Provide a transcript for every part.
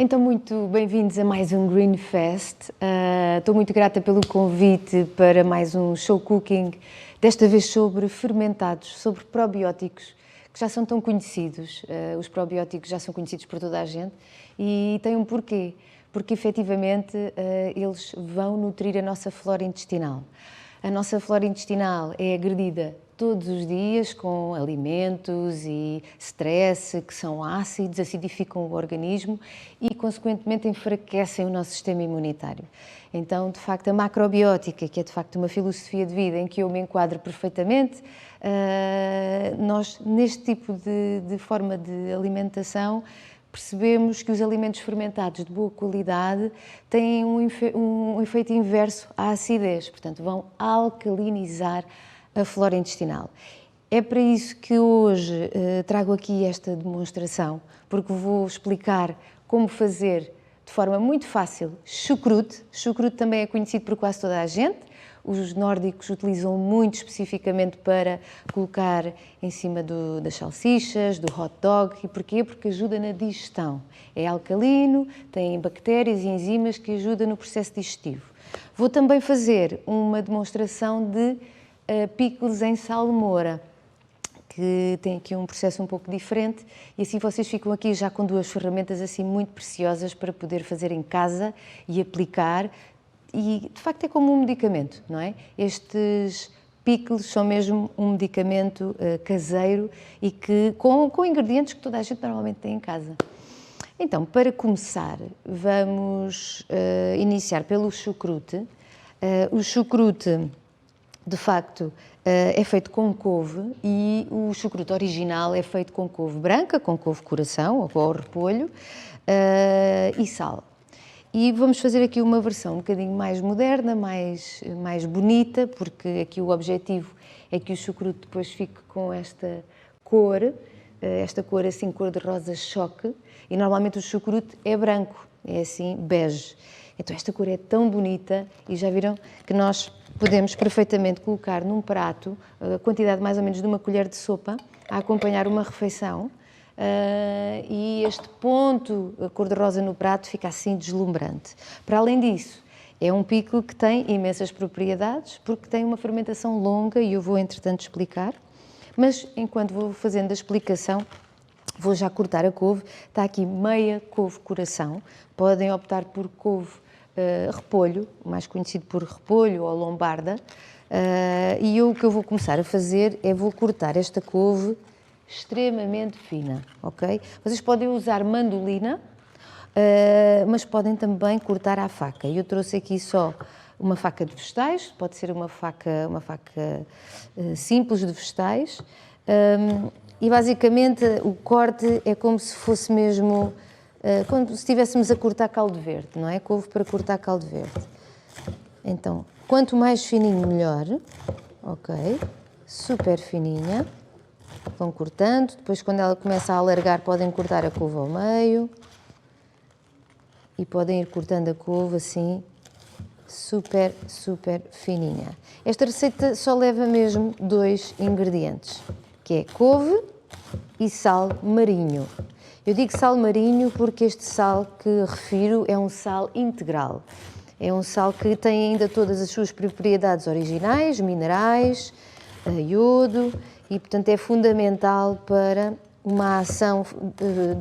Então, muito bem-vindos a mais um Green Fest. Estou muito grata pelo convite para mais um show cooking, desta vez sobre fermentados, sobre probióticos, que já são tão conhecidos. Os probióticos já são conhecidos por toda a gente e têm um porquê. Porque, efetivamente, eles vão nutrir a nossa flora intestinal. A nossa flora intestinal é agredida todos os dias com alimentos e stress que são ácidos, acidificam o organismo e, consequentemente, enfraquecem o nosso sistema imunitário. Então, de facto, a macrobiótica, que é de facto uma filosofia de vida em que eu me enquadro perfeitamente, nós, neste tipo de forma de alimentação, percebemos que os alimentos fermentados de boa qualidade têm um efeito inverso à acidez, portanto, vão alcalinizar a flora intestinal. É para isso que hoje trago aqui esta demonstração, porque vou explicar como fazer de forma muito fácil chucrute. Chucrute também é conhecido por quase toda a gente. Os nórdicos utilizam muito especificamente para colocar em cima das salsichas, do hot dog. E porquê? Porque ajuda na digestão. É alcalino, tem bactérias e enzimas que ajudam no processo digestivo. Vou também fazer uma demonstração de picles em salmoura, que tem aqui um processo um pouco diferente e assim vocês ficam aqui já com duas ferramentas assim muito preciosas para poder fazer em casa e aplicar. E, de facto, é como um medicamento, não é? Estes picles são mesmo um medicamento caseiro e que com ingredientes que toda a gente normalmente tem em casa. Então, para começar, vamos iniciar pelo chucrute. O chucrute, de facto, é feito com couve e o chucrute original é feito com couve branca, com couve coração ou repolho e sal. E vamos fazer aqui uma versão um bocadinho mais moderna, mais bonita, porque aqui o objetivo é que o chucrute depois fique com esta cor assim, cor de rosa choque, e normalmente o chucrute é branco, é assim, bege. Então esta cor é tão bonita e já viram que nós podemos perfeitamente colocar num prato a quantidade mais ou menos de uma colher de sopa a acompanhar uma refeição. E este ponto cor-de-rosa no prato fica assim deslumbrante. Para além disso, é um pickle que tem imensas propriedades, porque tem uma fermentação longa e eu vou, entretanto, explicar. Mas, enquanto vou fazendo a explicação, vou já cortar a couve. Está aqui meia couve coração. Podem optar por couve repolho, mais conhecido por repolho ou lombarda. E o que eu vou começar a fazer é vou cortar esta couve extremamente fina, ok? Vocês podem usar mandolina, mas podem também cortar à faca. Eu trouxe aqui só uma faca de vegetais, pode ser uma faca simples de vegetais, e basicamente o corte é como se fosse mesmo, como se estivéssemos a cortar caldo verde, não é? Couve para cortar caldo verde. Então, quanto mais fininho melhor, ok? Super fininha. Vão cortando, depois quando ela começa a alargar podem cortar a couve ao meio e podem ir cortando a couve assim, super fininha. Esta receita só leva mesmo 2 ingredientes, que é couve e sal marinho. Eu digo sal marinho porque este sal que refiro é um sal integral. É um sal que tem ainda todas as suas propriedades originais, minerais, iodo, e, portanto, é fundamental para uma ação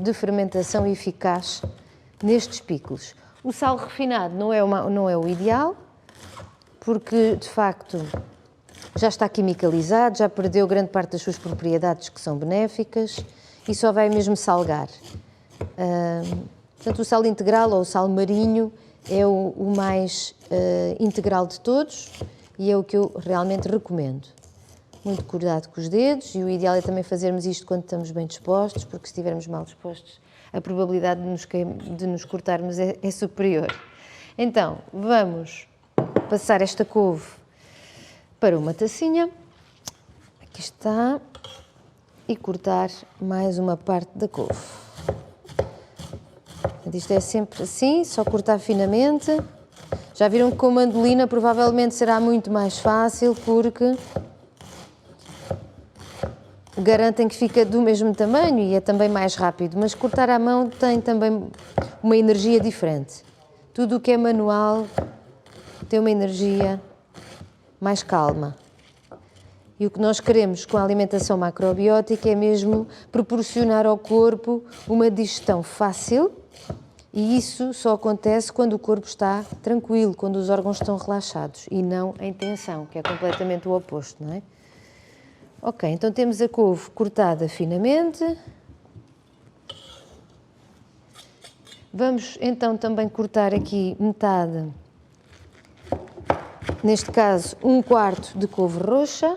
de fermentação eficaz nestes picles. O sal refinado não é o ideal, porque, de facto, já está quimicalizado, já perdeu grande parte das suas propriedades que são benéficas e só vai mesmo salgar. Portanto, o sal integral ou o sal marinho é o mais integral de todos e é o que eu realmente recomendo. Muito cuidado com os dedos e o ideal é também fazermos isto quando estamos bem dispostos, porque se estivermos mal dispostos, a probabilidade de nos cortarmos é superior. Então, vamos passar esta couve para uma tacinha, aqui está, e cortar mais uma parte da couve. Isto é sempre assim, só cortar finamente. Já viram que com mandolina provavelmente será muito mais fácil, porque garantem que fica do mesmo tamanho e é também mais rápido, mas cortar à mão tem também uma energia diferente. Tudo o que é manual tem uma energia mais calma. E o que nós queremos com a alimentação macrobiótica é mesmo proporcionar ao corpo uma digestão fácil, e isso só acontece quando o corpo está tranquilo, quando os órgãos estão relaxados e não em tensão, que é completamente o oposto, não é? Ok, então temos a couve cortada finamente. Vamos então também cortar aqui metade, neste caso 1/4 de couve roxa.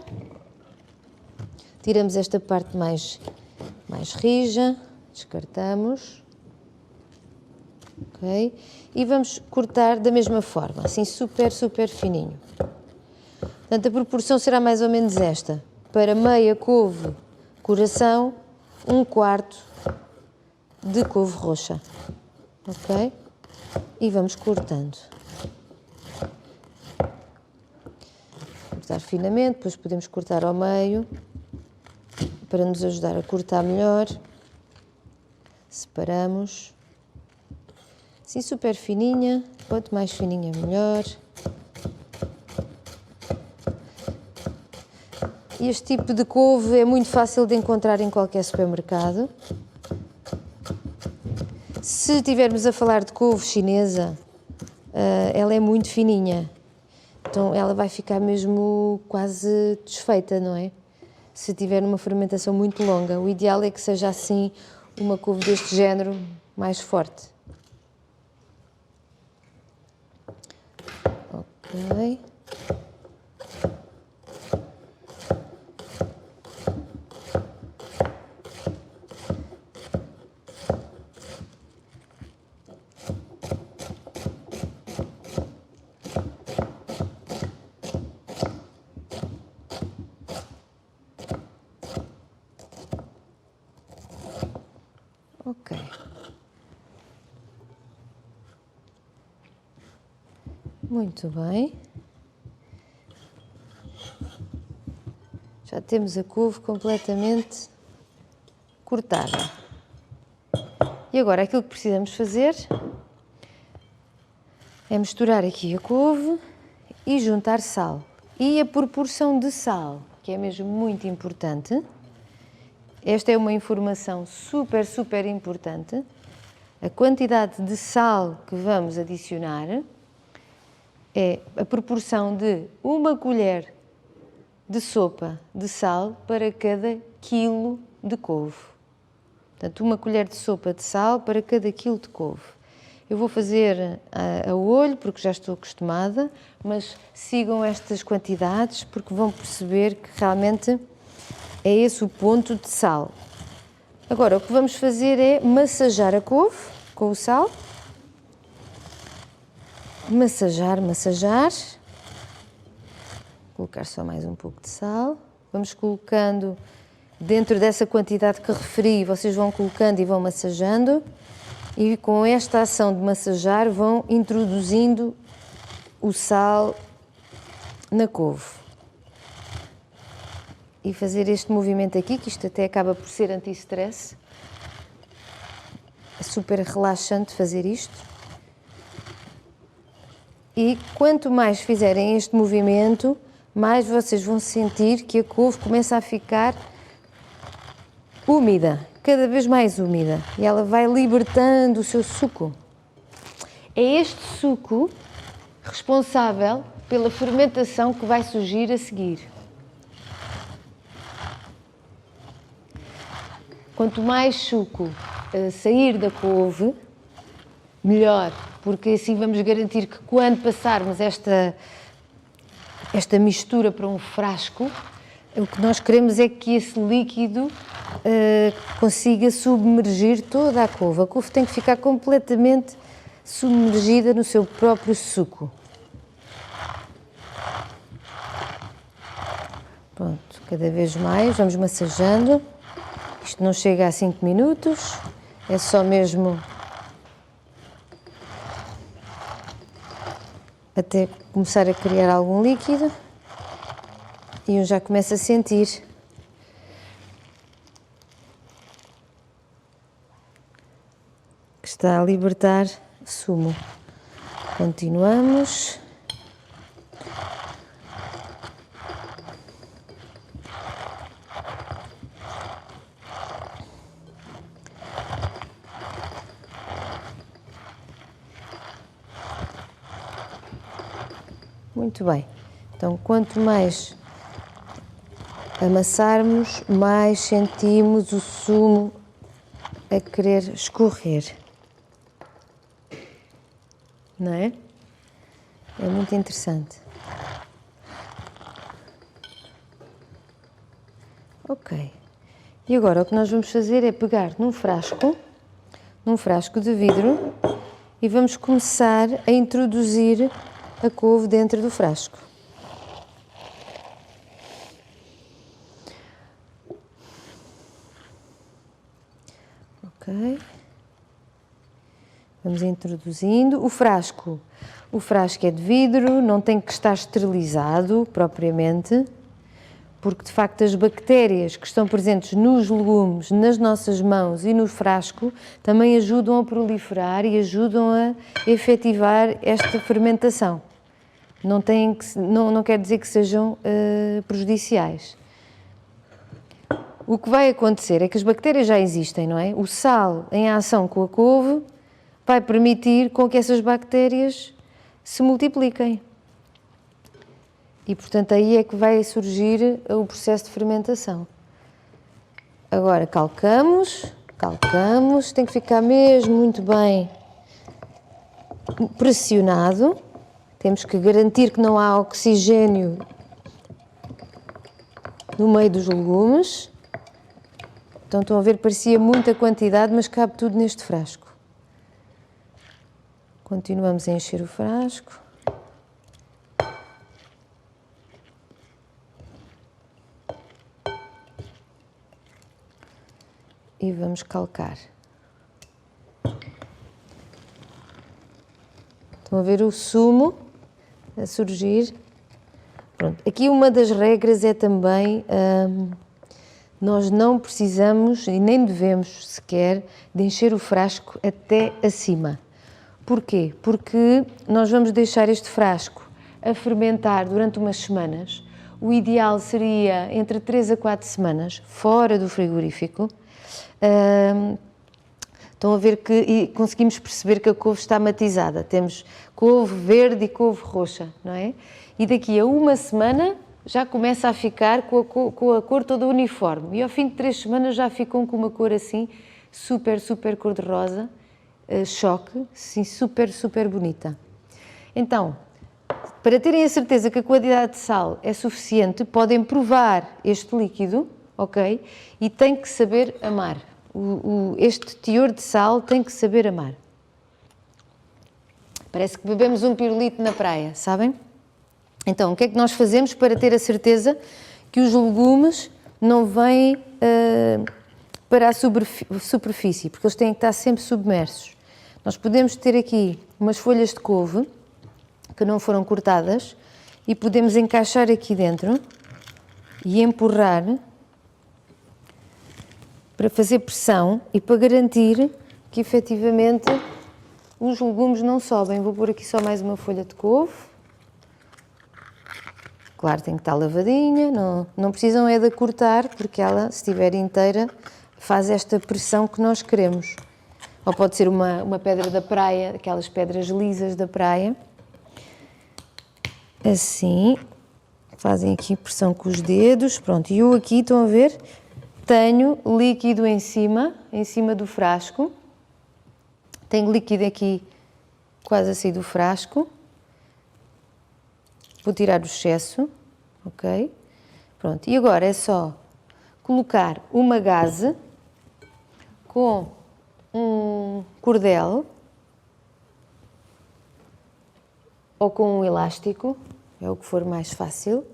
Tiramos esta parte mais rija, descartamos. Ok? E vamos cortar da mesma forma, assim super fininho. Portanto, a proporção será mais ou menos esta. Para meia couve coração, 1/4 de couve roxa. Ok? E vamos cortando. Cortar finamente, depois podemos cortar ao meio, para nos ajudar a cortar melhor. Separamos. Assim super fininha, quanto mais fininha melhor. E este tipo de couve é muito fácil de encontrar em qualquer supermercado. Se estivermos a falar de couve chinesa, ela é muito fininha, então ela vai ficar mesmo quase desfeita, não é? Se tiver uma fermentação muito longa, o ideal é que seja assim uma couve deste género mais forte. Ok. Ok. Muito bem. Já temos a couve completamente cortada. E agora aquilo que precisamos fazer é misturar aqui a couve e juntar sal. E a proporção de sal, que é mesmo muito importante. Esta é uma informação super importante. A quantidade de sal que vamos adicionar é a proporção de 1 colher de sopa de sal para cada quilo de couve. Portanto, 1 colher de sopa de sal para cada quilo de couve. Eu vou fazer a olho, porque já estou acostumada, mas sigam estas quantidades, porque vão perceber que realmente é esse o ponto de sal. Agora, o que vamos fazer é massajar a couve com o sal. Massajar. Colocar só mais um pouco de sal. Vamos colocando dentro dessa quantidade que referi, vocês vão colocando e vão massajando. E com esta ação de massajar vão introduzindo o sal na couve. E fazer este movimento aqui, que isto até acaba por ser anti-stress. É super relaxante fazer isto. E quanto mais fizerem este movimento, mais vocês vão sentir que a couve começa a ficar úmida, cada vez mais úmida. E ela vai libertando o seu suco. É este suco responsável pela fermentação que vai surgir a seguir. Quanto mais suco sair da couve, melhor, porque assim vamos garantir que quando passarmos esta mistura para um frasco, o que nós queremos é que esse líquido consiga submergir toda a couve. A couve tem que ficar completamente submergida no seu próprio suco. Pronto, cada vez mais, vamos massajando. Isto não chega a 5 minutos, é só mesmo até começar a criar algum líquido e eu já começo a sentir que está a libertar sumo. Continuamos. Muito bem. Então, quanto mais amassarmos, mais sentimos o sumo a querer escorrer. Não é? É muito interessante. Ok. E agora o que nós vamos fazer é pegar num frasco de vidro, e vamos começar a introduzir a couve dentro do frasco. Ok. Vamos introduzindo. O frasco é de vidro, não tem que estar esterilizado propriamente, porque de facto as bactérias que estão presentes nos legumes, nas nossas mãos e no frasco também ajudam a proliferar e ajudam a efetivar esta fermentação. Não quer dizer que sejam prejudiciais. O que vai acontecer é que as bactérias já existem, não é? O sal em ação com a couve vai permitir com que essas bactérias se multipliquem. E, portanto, aí é que vai surgir o processo de fermentação. Agora, calcamos, tem que ficar mesmo muito bem pressionado. Temos que garantir que não há oxigênio no meio dos legumes. Então, estão a ver, parecia muita quantidade, mas cabe tudo neste frasco. Continuamos a encher o frasco. E vamos calcar. Estão a ver o sumo a surgir? Pronto. Aqui uma das regras é também, nós não precisamos e nem devemos sequer de encher o frasco até acima. Porquê? Porque nós vamos deixar este frasco a fermentar durante umas semanas. O ideal seria entre 3 a 4 semanas, fora do frigorífico. Estão a ver que e conseguimos perceber que a couve está matizada. Temos couve verde e couve roxa, não é? E daqui a uma semana já começa a ficar com a cor toda uniforme. E ao fim de 3 semanas já ficam com uma cor assim super cor-de-rosa, choque, sim, super bonita. Então, para terem a certeza que a quantidade de sal é suficiente, podem provar este líquido, ok? E tem que saber amar. Este teor de sal tem que saber amar. Parece que bebemos um pirulito na praia, sabem? Então, o que é que nós fazemos para ter a certeza que os legumes não vêm para a superfície? Porque eles têm que estar sempre submersos. Nós podemos ter aqui umas folhas de couve que não foram cortadas e podemos encaixar aqui dentro e empurrar para fazer pressão e para garantir que efetivamente os legumes não sobem. Vou pôr aqui só mais uma folha de couve. Claro, tem que estar lavadinha, não precisam é de cortar, porque ela, se estiver inteira, faz esta pressão que nós queremos. Ou pode ser uma pedra da praia, aquelas pedras lisas da praia. Assim, fazem aqui pressão com os dedos, pronto. E eu aqui, estão a ver, tenho líquido em cima do frasco. Tenho líquido aqui quase a sair do frasco. Vou tirar o excesso, ok? Pronto, e agora é só colocar uma gaze com um cordel ou com um elástico, é o que for mais fácil.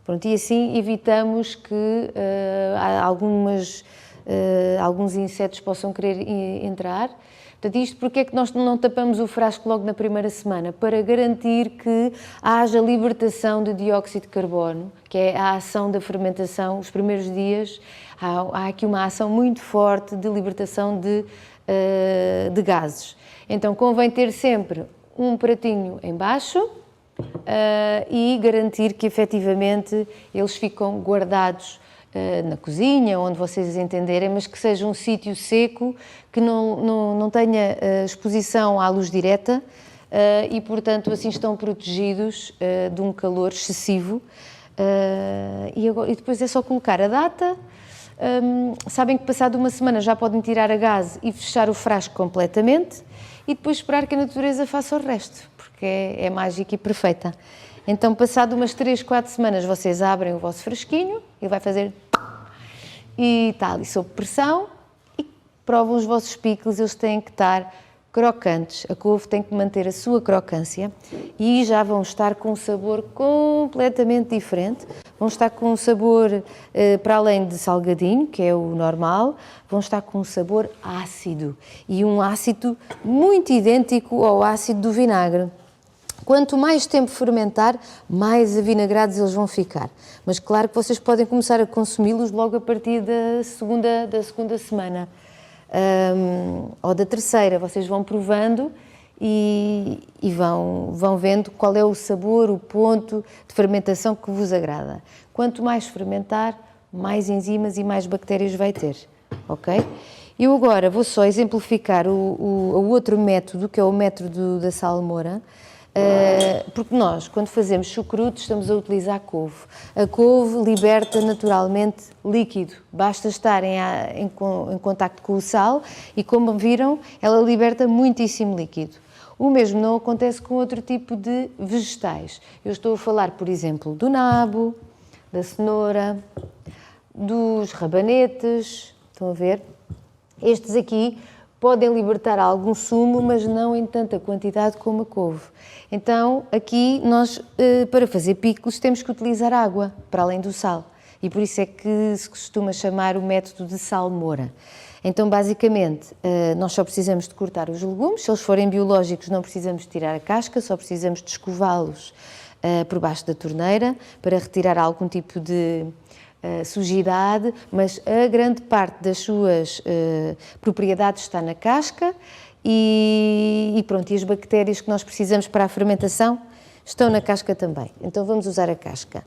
Pronto, e assim evitamos que alguns insetos possam querer entrar. Portanto, isto porque é que nós não tapamos o frasco logo na primeira semana? Para garantir que haja libertação de dióxido de carbono, que é a ação da fermentação. Os primeiros dias há aqui uma ação muito forte de libertação de de gases. Então convém ter sempre um pratinho em baixo e garantir que efetivamente eles ficam guardados na cozinha, onde vocês entenderem, mas que seja um sítio seco, que não tenha exposição à luz direta e, portanto, assim estão protegidos de um calor excessivo. E depois é só colocar a data. Sabem que passado uma semana já podem tirar a gás e fechar o frasco completamente e depois esperar que a natureza faça o resto, porque é mágica e perfeita. Então, passado umas 3, 4 semanas, vocês abrem o vosso frasquinho, ele vai fazer e está ali sob pressão e provam os vossos picles, eles têm que estar crocantes. A couve tem que manter a sua crocância e já vão estar com um sabor completamente diferente. Vão estar com um sabor, para além de salgadinho, que é o normal, vão estar com um sabor ácido e um ácido muito idêntico ao ácido do vinagre. Quanto mais tempo fermentar, mais avinagrados eles vão ficar. Mas claro que vocês podem começar a consumi-los logo a partir da segunda semana. Ou da terceira, vocês vão provando e vão vendo qual é o sabor, o ponto de fermentação que vos agrada. Quanto mais fermentar, mais enzimas e mais bactérias vai ter, ok? Eu agora vou só exemplificar o outro método, que é o método da salmoura, porque nós, quando fazemos chucrute, estamos a utilizar couve. A couve liberta naturalmente líquido, basta estar em contacto com o sal e, como viram, ela liberta muitíssimo líquido. O mesmo não acontece com outro tipo de vegetais. Eu estou a falar, por exemplo, do nabo, da cenoura, dos rabanetes, estão a ver? Estes aqui podem libertar algum sumo, mas não em tanta quantidade como a couve. Então, aqui nós, para fazer picos, temos que utilizar água, para além do sal. E por isso é que se costuma chamar o método de salmoura. Então, basicamente, nós só precisamos de cortar os legumes. Se eles forem biológicos, não precisamos de tirar a casca, só precisamos de escová-los por baixo da torneira, para retirar algum tipo de sujidade, mas a grande parte das suas propriedades está na casca e pronto, e as bactérias que nós precisamos para a fermentação estão na casca também. Então vamos usar a casca.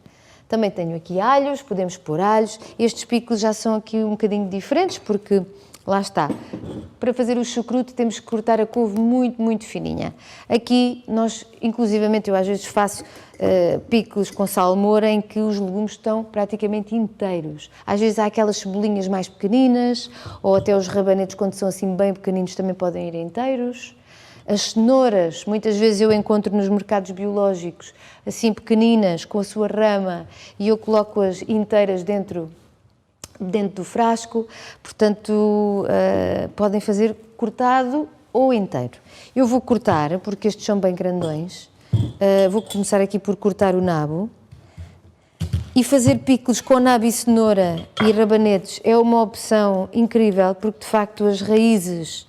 Também tenho aqui alhos, podemos pôr alhos. Estes picos já são aqui um bocadinho diferentes porque, lá está, para fazer o chucrute temos que cortar a couve muito, muito fininha. Aqui nós, inclusivamente, eu às vezes faço picos com salmoura em que os legumes estão praticamente inteiros. Às vezes há aquelas cebolinhas mais pequeninas ou até os rabanetes, quando são assim bem pequeninos, também podem ir inteiros. As cenouras, muitas vezes eu encontro nos mercados biológicos, assim pequeninas, com a sua rama, e eu coloco-as inteiras dentro do frasco, portanto, podem fazer cortado ou inteiro. Eu vou cortar, porque estes são bem grandões, vou começar aqui por cortar o nabo, e fazer picos com nabo e cenoura e rabanetes é uma opção incrível, porque de facto as raízes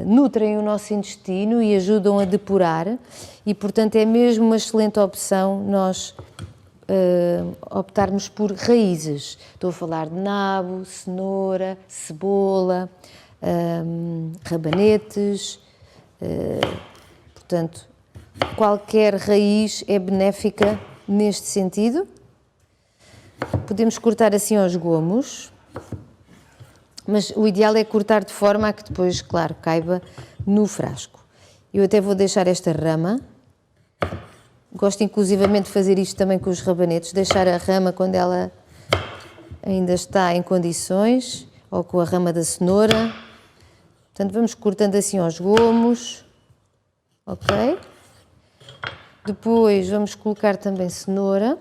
nutrem o nosso intestino e ajudam a depurar, e portanto é mesmo uma excelente opção nós optarmos por raízes. Estou a falar de nabo, cenoura, cebola, rabanetes, portanto, qualquer raiz é benéfica neste sentido. Podemos cortar assim aos gomos, mas o ideal é cortar de forma a que depois, claro, caiba no frasco. Eu até vou deixar esta rama. Gosto inclusivamente de fazer isto também com os rabanetes, deixar a rama quando ela ainda está em condições, ou com a rama da cenoura. Portanto, vamos cortando assim aos gomos, ok? Depois vamos colocar também cenoura,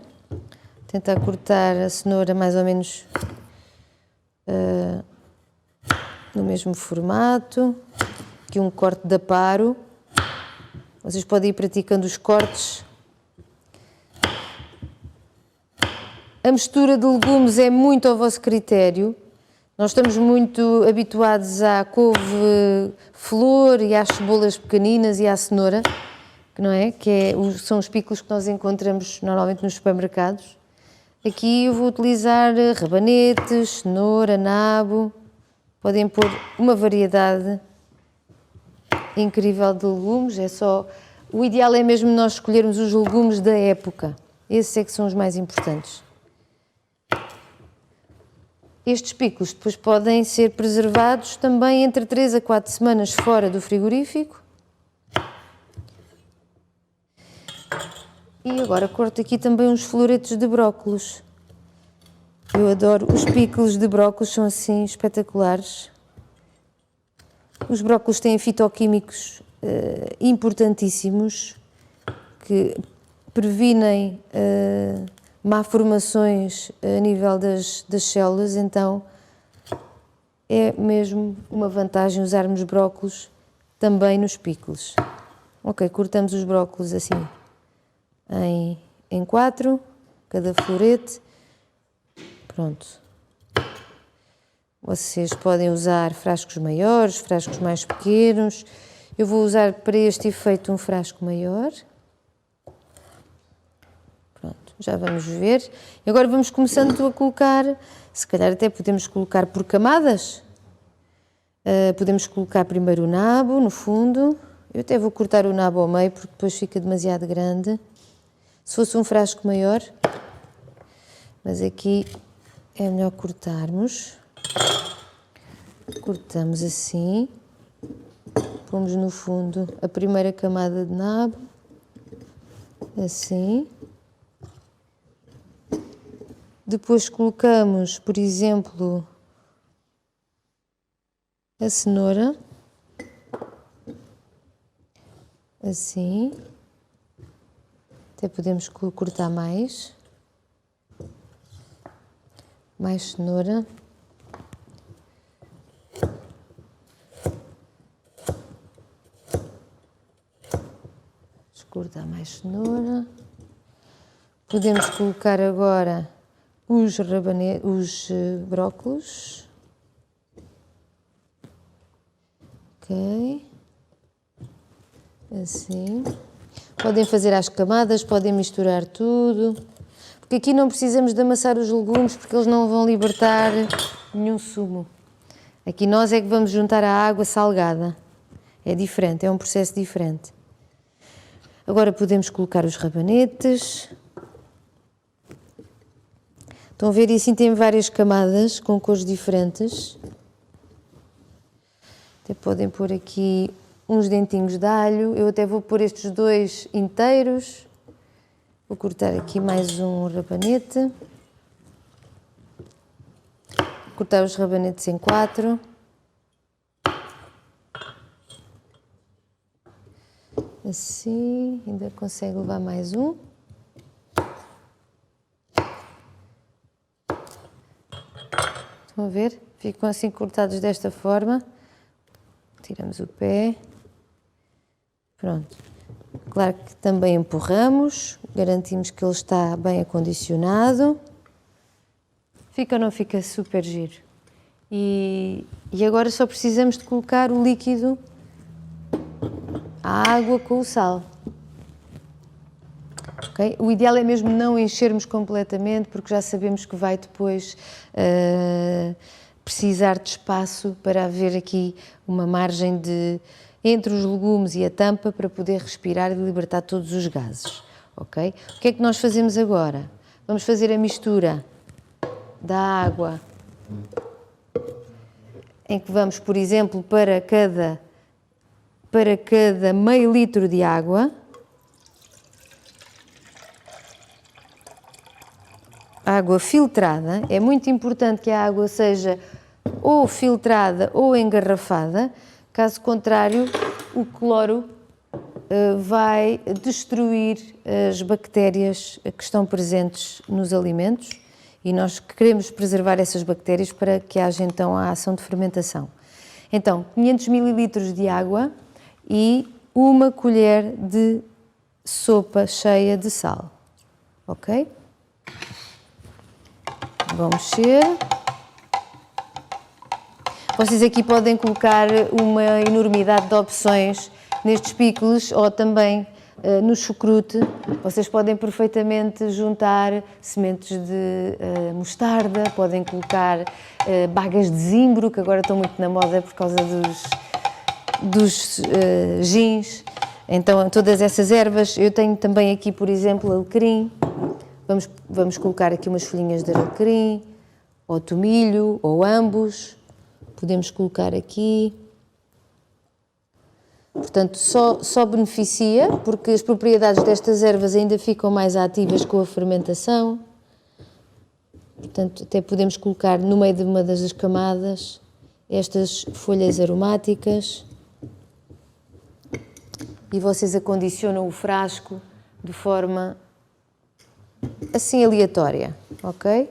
tentar cortar a cenoura mais ou menos no mesmo formato, aqui um corte de aparo. Vocês podem ir praticando os cortes. A mistura de legumes é muito ao vosso critério. Nós estamos muito habituados à couve-flor e às cebolas pequeninas e à cenoura, não é? São os picos que nós encontramos normalmente nos supermercados. Aqui eu vou utilizar rabanetes, cenoura, nabo, Podem pôr uma variedade incrível de legumes, o ideal é mesmo nós escolhermos os legumes da época, esses é que são os mais importantes. Estes picos depois podem ser preservados também entre 3 a 4 semanas fora do frigorífico. E agora corto aqui também uns floretos de brócolos. Eu adoro, os picos de brócolos são assim espetaculares. Os brócolos têm fitoquímicos importantíssimos que previnem malformações a nível das células, então é mesmo uma vantagem usarmos brócolos também nos picos. Ok, cortamos os brócolos assim em 4, cada florete. Pronto. Vocês podem usar frascos maiores, frascos mais pequenos. Eu vou usar para este efeito um frasco maior. Pronto, já vamos ver. E agora vamos começando a colocar, se calhar até podemos colocar por camadas. Podemos colocar primeiro o nabo no fundo. Eu até vou cortar o nabo ao meio porque depois fica demasiado grande. Se fosse um frasco maior, mas aqui é melhor cortarmos. Cortamos assim, pomos no fundo a primeira camada de nabo, assim. Depois colocamos, por exemplo, a cenoura, assim. Até podemos cortar mais cenoura. Vamos cortar mais cenoura. Podemos colocar agora os brócolos. Ok. Assim. Podem fazer às camadas, podem misturar tudo. Porque aqui não precisamos de amassar os legumes porque eles não vão libertar nenhum sumo. Aqui nós é que vamos juntar a água salgada. É diferente, é um processo diferente. Agora podemos colocar os rabanetes. Estão a ver? E assim tem várias camadas com cores diferentes. Até podem pôr aqui uns dentinhos de alho. Eu até vou pôr estes 2 inteiros. Vou cortar aqui mais um rabanete. Cortar os rabanetes em 4. Assim, ainda consegue levar mais um. Estão a ver? Ficam assim cortados desta forma. Tiramos o pé. Pronto. Claro que também empurramos, garantimos que ele está bem acondicionado. Fica ou não fica super giro? E agora só precisamos de colocar o líquido, a água com o sal. Okay? O ideal é mesmo não enchermos completamente, porque já sabemos que vai depois precisar de espaço para haver aqui uma margem entre os legumes e a tampa para poder respirar e libertar todos os gases. Okay? O que é que nós fazemos agora? Vamos fazer a mistura da água, em que vamos, por exemplo, para cada meio litro de água, água filtrada. É muito importante que a água seja ou filtrada ou engarrafada, caso contrário, o cloro vai destruir as bactérias que estão presentes nos alimentos e nós queremos preservar essas bactérias para que haja então a ação de fermentação. Então, 500 ml de água e 1 colher de sopa cheia de sal, ok? Vou mexer. Vocês aqui podem colocar uma enormidade de opções nestes picles ou também no chucrute, vocês podem perfeitamente juntar sementes de mostarda, podem colocar bagas de zimbro, que agora estão muito na moda por causa dos gins. Então, todas essas ervas. Eu tenho também aqui, por exemplo, alecrim. Vamos colocar aqui umas folhinhas de alecrim, ou tomilho, ou ambos. Podemos colocar aqui. Portanto, só beneficia, porque as propriedades destas ervas ainda ficam mais ativas com a fermentação. Portanto, até podemos colocar no meio de uma das camadas estas folhas aromáticas. E vocês acondicionam o frasco de forma assim aleatória, ok?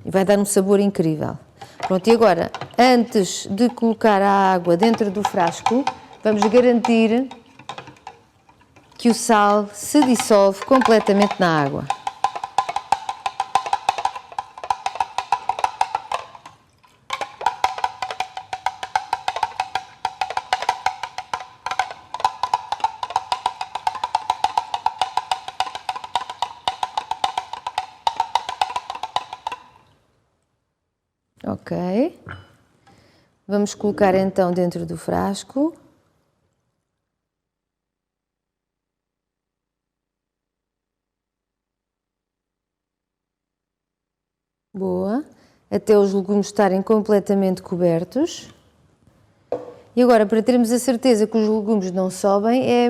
E vai dar um sabor incrível. Pronto, e agora, antes de colocar a água dentro do frasco, vamos garantir que o sal se dissolve completamente na água. Ok. Vamos colocar então dentro do frasco. Boa. Até os legumes estarem completamente cobertos. E agora, para termos a certeza que os legumes não sobem, é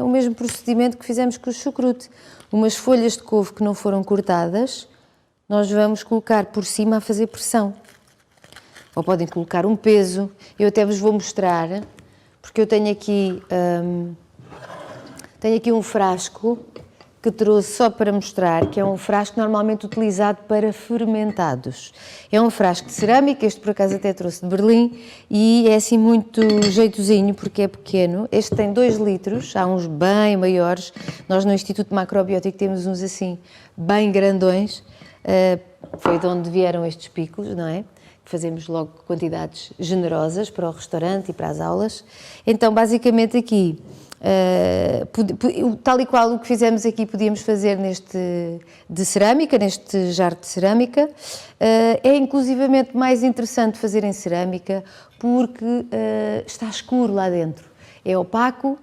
o mesmo procedimento que fizemos com o chucrute. Umas folhas de couve que não foram cortadas, nós vamos colocar por cima a fazer pressão. Ou podem colocar um peso. Eu até vos vou mostrar, porque eu tenho aqui um frasco que trouxe só para mostrar, que é um frasco normalmente utilizado para fermentados. É um frasco de cerâmica, este por acaso até trouxe de Berlim, e é assim muito jeitozinho, porque é pequeno. Este tem 2 litros, há uns bem maiores. Nós no Instituto Macrobiótico temos uns assim, bem grandões. Foi de onde vieram estes picos, não é? Fazemos logo quantidades generosas para o restaurante e para as aulas. Então, basicamente aqui, tal e qual o que fizemos aqui podíamos fazer neste jarro de cerâmica. É inclusivamente mais interessante fazer em cerâmica porque está escuro lá dentro, é opaco,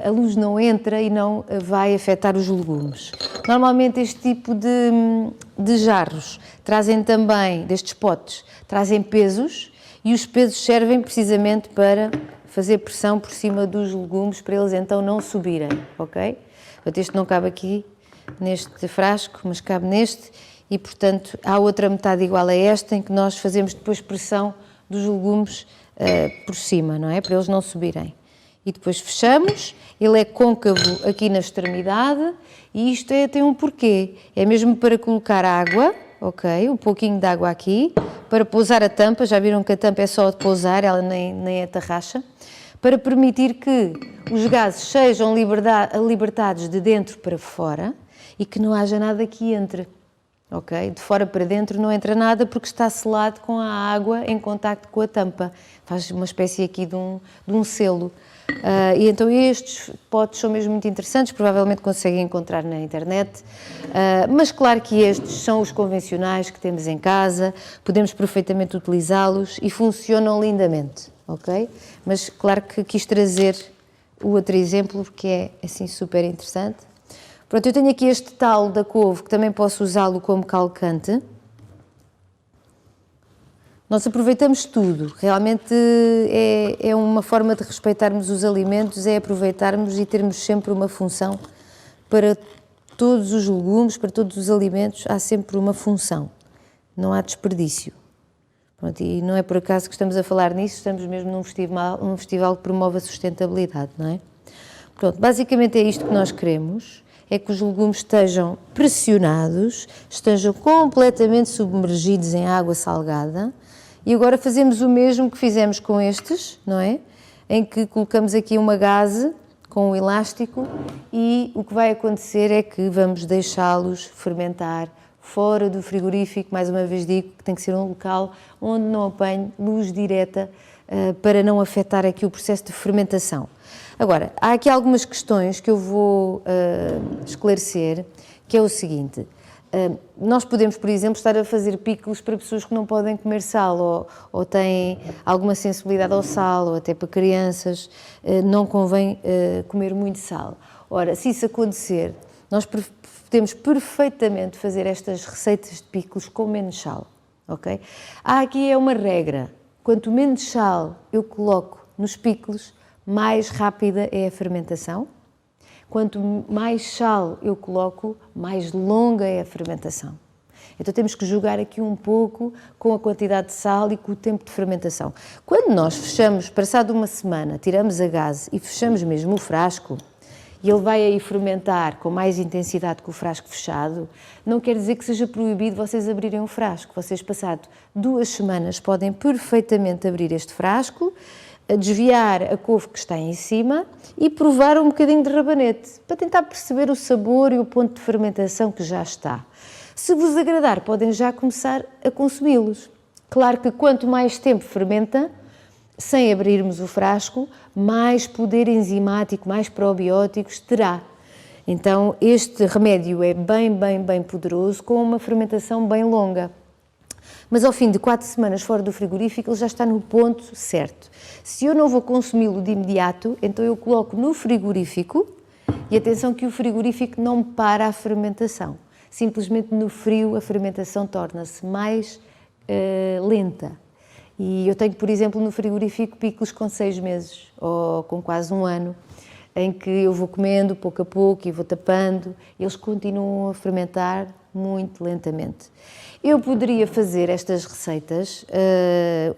a luz não entra e não vai afetar os legumes. Normalmente este tipo de jarros trazem também, destes potes, trazem pesos, e os pesos servem precisamente para fazer pressão por cima dos legumes para eles então não subirem, ok? Portanto, este não cabe aqui neste frasco, mas cabe neste, e portanto há outra metade igual a esta em que nós fazemos depois pressão dos legumes por cima, não é? Para eles não subirem. E depois fechamos, ele é côncavo aqui na extremidade, e isto tem um porquê, é mesmo para colocar água, ok? Um pouquinho de água aqui, para pousar a tampa, já viram que a tampa é só de pousar, ela nem é tarraxa, para permitir que os gases sejam libertados de dentro para fora e que não haja nada que entre, ok? De fora para dentro não entra nada porque está selado com a água em contacto com a tampa, faz uma espécie aqui de um selo. E então estes potes são mesmo muito interessantes, provavelmente conseguem encontrar na internet, mas claro que estes são os convencionais que temos em casa, podemos perfeitamente utilizá-los e funcionam lindamente, ok? Mas claro que quis trazer o outro exemplo porque é assim super interessante. Pronto, eu tenho aqui este talo da couve que também posso usá-lo como calcante. Nós aproveitamos tudo, realmente é uma forma de respeitarmos os alimentos, é aproveitarmos e termos sempre uma função para todos os legumes, para todos os alimentos, há sempre uma função, não há desperdício. Pronto, e não é por acaso que estamos a falar nisso, estamos mesmo num festival que promove a sustentabilidade, não é? Pronto, basicamente é isto que nós queremos, é que os legumes estejam pressionados, estejam completamente submergidos em água salgada. E agora fazemos o mesmo que fizemos com estes, não é? Em que colocamos aqui uma gaze com um elástico e o que vai acontecer é que vamos deixá-los fermentar fora do frigorífico. Mais uma vez digo que tem que ser um local onde não apanhe luz direta para não afetar aqui o processo de fermentação. Agora, há aqui algumas questões que eu vou esclarecer, que é o seguinte: nós podemos, por exemplo, estar a fazer picles para pessoas que não podem comer sal ou têm alguma sensibilidade ao sal, ou até para crianças, não convém comer muito sal. Ora, se isso acontecer, nós podemos perfeitamente fazer estas receitas de picles com menos sal, ok? Há aqui uma regra: quanto menos sal eu coloco nos picles, mais rápida é a fermentação. Quanto mais sal eu coloco, mais longa é a fermentação. Então temos que jogar aqui um pouco com a quantidade de sal e com o tempo de fermentação. Quando nós fechamos, passado uma semana, tiramos a gase e fechamos mesmo o frasco, e ele vai aí fermentar com mais intensidade que o frasco fechado, não quer dizer que seja proibido vocês abrirem o frasco. Vocês, passado 2 semanas, podem perfeitamente abrir este frasco, desviar a couve que está em cima e provar um bocadinho de rabanete, para tentar perceber o sabor e o ponto de fermentação que já está. Se vos agradar, podem já começar a consumi-los. Claro que quanto mais tempo fermenta, sem abrirmos o frasco, mais poder enzimático, mais probióticos terá. Então, este remédio é bem poderoso, com uma fermentação bem longa. Mas ao fim de 4 semanas fora do frigorífico, ele já está no ponto certo. Se eu não vou consumi-lo de imediato, então eu coloco no frigorífico, e atenção que o frigorífico não para a fermentação. Simplesmente no frio a fermentação torna-se mais lenta. E eu tenho, por exemplo, no frigorífico picles com 6 meses, ou com quase 1 ano, em que eu vou comendo pouco a pouco e vou tapando, e eles continuam a fermentar muito lentamente. Eu poderia fazer estas receitas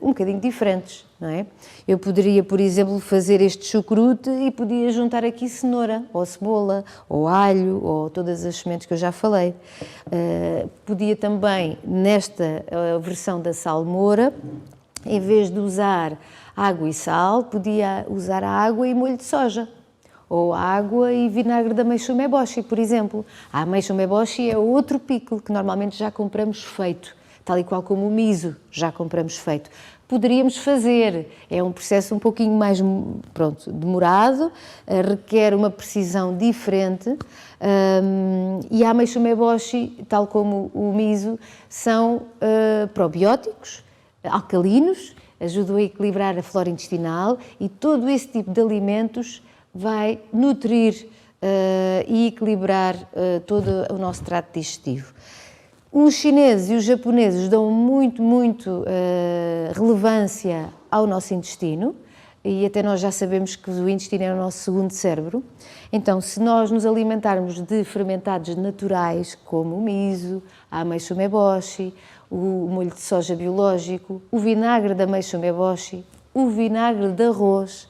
um bocadinho diferentes, não é? Eu poderia, por exemplo, fazer este chucrute e podia juntar aqui cenoura, ou cebola, ou alho, ou todas as sementes que eu já falei. Podia também, nesta versão da salmoura, em vez de usar água e sal, podia usar água e molho de soja. Ou água e vinagre de ameixa umeboshi, por exemplo. A ameixa umeboshi é outro pickle que normalmente já compramos feito, tal e qual como o miso já compramos feito. Poderíamos fazer, é um processo um pouquinho mais, demorado, requer uma precisão diferente, e a ameixa umeboshi, tal como o miso, são probióticos, alcalinos, ajudam a equilibrar a flora intestinal, e todo esse tipo de alimentos vai nutrir e equilibrar todo o nosso trato digestivo. Os chineses e os japoneses dão muito relevância ao nosso intestino, e até nós já sabemos que o intestino é o nosso segundo cérebro. Então, se nós nos alimentarmos de fermentados naturais, como o miso, a ameixa umeboshi, o molho de soja biológico, o vinagre da ameixa umeboshi, o vinagre de arroz,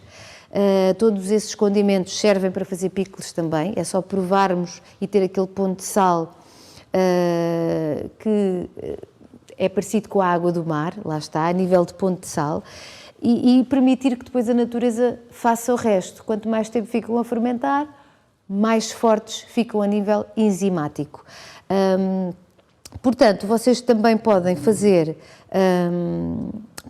todos esses condimentos servem para fazer picles também. É só provarmos e ter aquele ponto de sal que é parecido com a água do mar, lá está, a nível de ponto de sal, e permitir que depois a natureza faça o resto. Quanto mais tempo ficam a fermentar, mais fortes ficam a nível enzimático. Portanto, vocês também podem fazer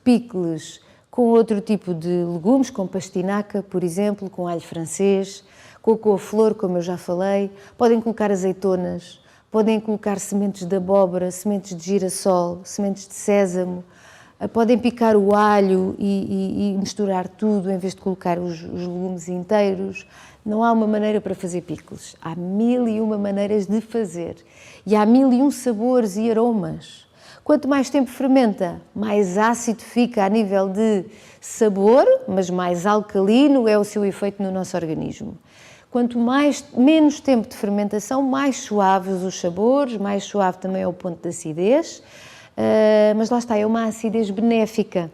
picles com outro tipo de legumes, com pastinaca, por exemplo, com alho francês, com couve-flor, como eu já falei. Podem colocar azeitonas, podem colocar sementes de abóbora, sementes de girassol, sementes de sésamo. Podem picar o alho e misturar tudo, em vez de colocar os legumes inteiros. Não há uma maneira para fazer picles. Há 1001 maneiras de fazer. E há 1001 sabores e aromas. Quanto mais tempo fermenta, mais ácido fica a nível de sabor, mas mais alcalino é o seu efeito no nosso organismo. Quanto menos tempo de fermentação, mais suaves os sabores, mais suave também é o ponto de acidez, mas lá está, é uma acidez benéfica.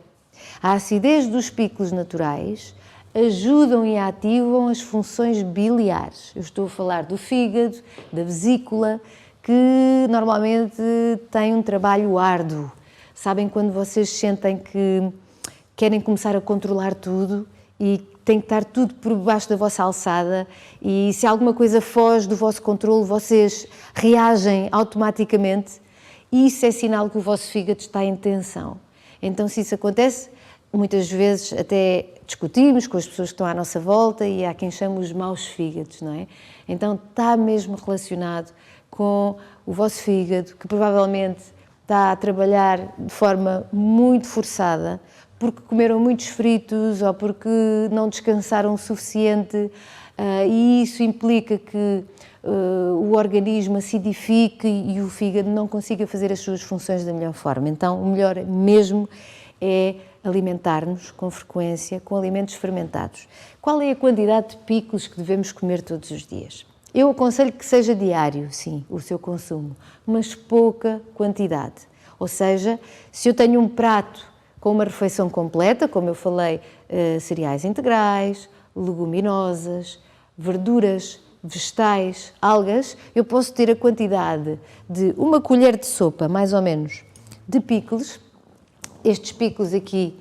A acidez dos picles naturais ajudam e ativam as funções biliares. Eu estou a falar do fígado, da vesícula, que normalmente tem um trabalho árduo. Sabem quando vocês sentem que querem começar a controlar tudo e tem que estar tudo por baixo da vossa alçada, e se alguma coisa foge do vosso controle, vocês reagem automaticamente, e isso é sinal que o vosso fígado está em tensão. Então, se isso acontece, muitas vezes até discutimos com as pessoas que estão à nossa volta e há quem chame os maus fígados, não é? Então está mesmo relacionado com o vosso fígado, que provavelmente está a trabalhar de forma muito forçada, porque comeram muitos fritos ou porque não descansaram o suficiente, e isso implica que o organismo acidifique e o fígado não consiga fazer as suas funções da melhor forma. Então, o melhor mesmo é alimentar-nos com frequência com alimentos fermentados. Qual é a quantidade de picos que devemos comer todos os dias? Eu aconselho que seja diário, sim, o seu consumo, mas pouca quantidade. Ou seja, se eu tenho um prato com uma refeição completa, como eu falei, cereais integrais, leguminosas, verduras, vegetais, algas, eu posso ter a quantidade de uma colher de sopa, mais ou menos, de picles. Estes picles aqui,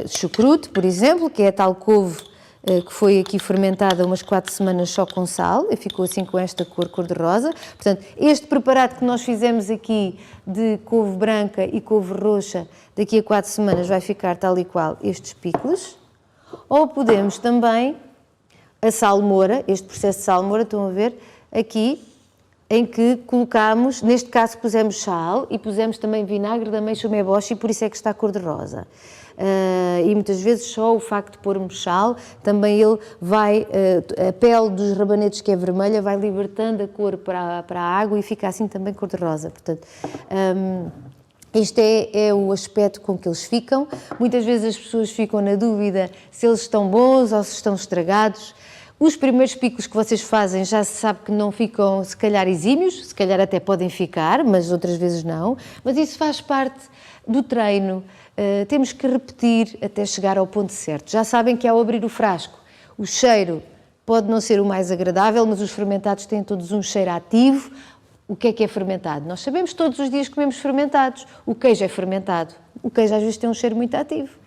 chucrute, por exemplo, que é a tal couve que foi aqui fermentada umas 4 semanas só com sal, e ficou assim com esta cor-de-rosa. Portanto, este preparado que nós fizemos aqui de couve branca e couve roxa, daqui a 4 semanas vai ficar tal e qual estes picles. Ou podemos também a salmoura, este processo de salmoura, estão a ver, aqui, em que colocamos, neste caso pusemos sal e pusemos também vinagre da ameixa meboshi, e por isso é que está cor-de-rosa. E muitas vezes só o facto de pormos sal, também ele vai, a pele dos rabanetes que é vermelha vai libertando a cor para a água e fica assim também cor-de-rosa. Portanto, este é o aspecto com que eles ficam. Muitas vezes as pessoas ficam na dúvida se eles estão bons ou se estão estragados. Os primeiros picos que vocês fazem já se sabe que não ficam, se calhar, exímios, se calhar até podem ficar, mas outras vezes não. Mas isso faz parte do treino. Temos que repetir até chegar ao ponto certo. Já sabem que ao abrir o frasco, o cheiro pode não ser o mais agradável, mas os fermentados têm todos um cheiro ativo. O que é fermentado? Nós sabemos que todos os dias comemos fermentados. O queijo é fermentado. O queijo às vezes tem um cheiro muito ativo.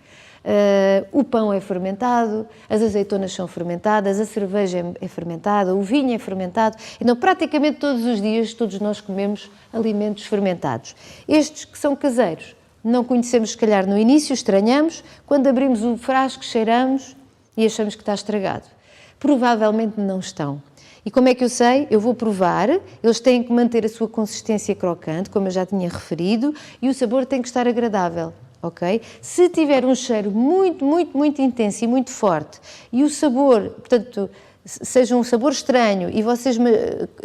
O pão é fermentado, as azeitonas são fermentadas, a cerveja é fermentada, o vinho é fermentado. Então, praticamente todos os dias, todos nós comemos alimentos fermentados. Estes que são caseiros, não conhecemos, se calhar, no início, estranhamos. Quando abrimos o frasco, cheiramos e achamos que está estragado. Provavelmente não estão. E como é que eu sei? Eu vou provar, eles têm que manter a sua consistência crocante, como eu já tinha referido, e o sabor tem que estar agradável. Okay? Se tiver um cheiro muito intenso e muito forte e o sabor, portanto, seja um sabor estranho e vocês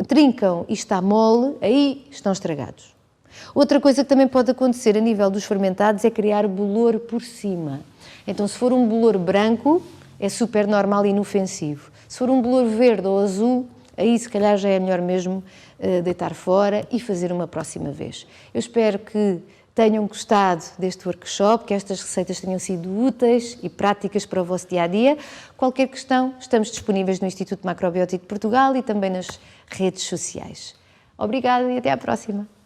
trincam e está mole, aí estão estragados. Outra coisa que também pode acontecer a nível dos fermentados é criar bolor por cima. Então, se for um bolor branco, é super normal e inofensivo. Se for um bolor verde ou azul, aí se calhar já é melhor mesmo deitar fora e fazer uma próxima vez. Eu espero que tenham gostado deste workshop, que estas receitas tenham sido úteis e práticas para o vosso dia-a-dia. Qualquer questão, estamos disponíveis no Instituto Macrobiótico de Portugal e também nas redes sociais. Obrigada e até à próxima!